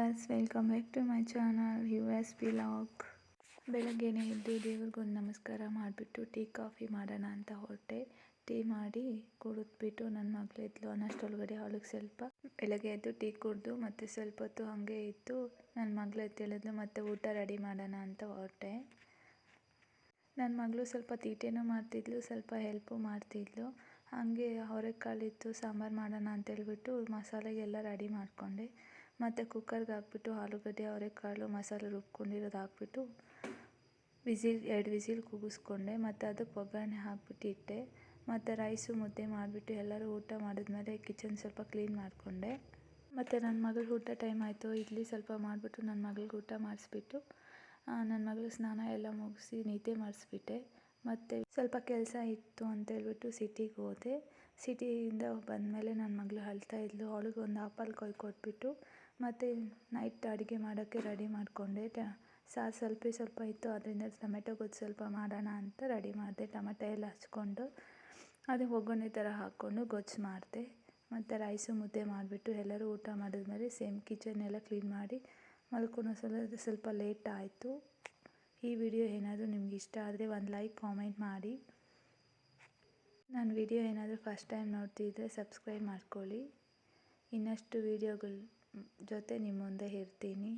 Viewers, welcome back to my channel US vlog. ಬೆಳಗ್ಗೆನೇ ಎದ್ದು ದೇವ್ರಿಗೊಂದು ನಮಸ್ಕಾರ ಮಾಡಿಬಿಟ್ಟು ಟೀ ಕಾಫಿ ಮಾಡೋಣ ಅಂತ ಹೊರಟೆ. ಟೀ ಮಾಡಿ ಕುಡಿದ್ಬಿಟ್ಟು ನನ್ನ ಮಗಳು ಇದ್ಲು ಅನ್ನಷ್ಟೊಳಗಡೆ ಅವಳಿಗೆ ಸ್ವಲ್ಪ ಬೆಳಗ್ಗೆ ಎದ್ದು ಟೀ ಕುಡಿದು ಮತ್ತು ಸ್ವಲ್ಪ ಹೊತ್ತು ಹಾಗೆ ಇದ್ದು ನನ್ನ ಮಗಳು ಎದ್ದೇಳಿದ್ಲು ಮತ್ತು ಊಟ ರೆಡಿ ಮಾಡೋಣ ಅಂತ ಹೊರಟೆ. ನನ್ನ ಮಗಳು ಸ್ವಲ್ಪ ತೀಟೆನೂ ಮಾಡ್ತಿದ್ಲು, ಸ್ವಲ್ಪ ಹೆಲ್ಪು ಮಾಡ್ತಿದ್ಲು. ಹಾಗೆ ಅವರೆಕಾಳಿತ್ತು ಸಾಂಬಾರು ಮಾಡೋಣ ಅಂತೇಳ್ಬಿಟ್ಟು ಮಸಾಲೆಗೆಲ್ಲ ರೆಡಿ ಮಾಡಿಕೊಂಡೆ. ಮತ್ತು ಕುಕ್ಕರ್ಗೆ ಹಾಕ್ಬಿಟ್ಟು ಆಲೂಗಡ್ಡೆ ಅವರೆಕಾಳು ಮಸಾಲೆ ರುಬ್ಕೊಂಡಿರೋದು ಹಾಕ್ಬಿಟ್ಟು ಎರಡು ವಿಸಿಲ್ ಕೂಗಿಸ್ಕೊಂಡೆ. ಮತ್ತು ಅದಕ್ಕೆ ಒಗ್ಗರಣೆ ಹಾಕ್ಬಿಟ್ಟು ಇಟ್ಟೆ. ಮತ್ತು ರೈಸು ಮುದ್ದೆ ಮಾಡಿಬಿಟ್ಟು ಎಲ್ಲರೂ ಊಟ ಮಾಡಿದ್ಮೇಲೆ ಕಿಚನ್ ಸ್ವಲ್ಪ ಕ್ಲೀನ್ ಮಾಡಿಕೊಂಡೆ. ಮತ್ತು ನನ್ನ ಮಗಳು ಊಟ ಟೈಮ್ ಆಯಿತು. ಇಡ್ಲಿ ಸ್ವಲ್ಪ ಮಾಡಿಬಿಟ್ಟು ನನ್ನ ಮಗಳಿಗೆ ಊಟ ಮಾಡಿಸ್ಬಿಟ್ಟು ನನ್ನ ಮಗಳಿಗೆ ಸ್ನಾನ ಎಲ್ಲ ಮುಗಿಸಿ ನಿದ್ದೆ ಮಾಡಿಸ್ಬಿಟ್ಟೆ. ಮತ್ತು ಸ್ವಲ್ಪ ಕೆಲಸ ಇತ್ತು ಅಂತೇಳ್ಬಿಟ್ಟು ಸಿಟಿಗೆ ಹೋದೆ. ಸಿಟಿಯಿಂದ ಬಂದಮೇಲೆ ನನ್ನ ಮಗಳು ಅಳ್ತಾ ಇದ್ಲು. ಅವಳಿಗೆ ಒಂದು ಆಪಲ್ ಕೊಟ್ಬಿಟ್ಟು ಮತ್ತು ನೈಟ್ ಅಡುಗೆ ಮಾಡೋಕ್ಕೆ ರೆಡಿ ಮಾಡಿಕೊಂಡೆ. ಸಾರು ಸ್ವಲ್ಪ ಇತ್ತು, ಅದರಿಂದ ಟೊಮೆಟೊ ಗೊಜ್ಜು ಸ್ವಲ್ಪ ಮಾಡೋಣ ಅಂತ ರೆಡಿ ಮಾಡಿದೆ. ಟೊಮೆಟೊ ಎಲ್ಲ ಹಚ್ಕೊಂಡು ಅದು ಒಗ್ಗರಣೆ ಥರ ಹಾಕ್ಕೊಂಡು ಗೊಜ್ಜು ಮಾಡಿದೆ. ಮತ್ತು ರೈಸು ಮುದ್ದೆ ಮಾಡಿಬಿಟ್ಟು ಎಲ್ಲರೂ ಊಟ ಮಾಡಿದ್ಮೇಲೆ ಸೇಮ್ ಕಿಚನ್ ಎಲ್ಲ ಕ್ಲೀನ್ ಮಾಡಿ ಮಲ್ಕೊಳ್ಳೋ ಸ್ವಲ್ಪ ಲೇಟ್ ಆಯಿತು. ಈ ವಿಡಿಯೋ ಏನಾದರೂ ನಿಮ್ಗೆ ಇಷ್ಟ ಆದರೆ ಒಂದು ಲೈಕ್ ಕಾಮೆಂಟ್ ಮಾಡಿ. ನನ್ನ ವಿಡಿಯೋ ಏನಾದರೂ ಫಸ್ಟ್ ಟೈಮ್ ನೋಡ್ತಿದ್ದರೆ ಸಬ್ಸ್ಕ್ರೈಬ್ ಮಾಡ್ಕೊಳ್ಳಿ. ಇನ್ನಷ್ಟು ವಿಡಿಯೋಗಳ ಜೊತೆ ನಿಮ್ಮ ಮುಂದೆ ಇರ್ತೀನಿ.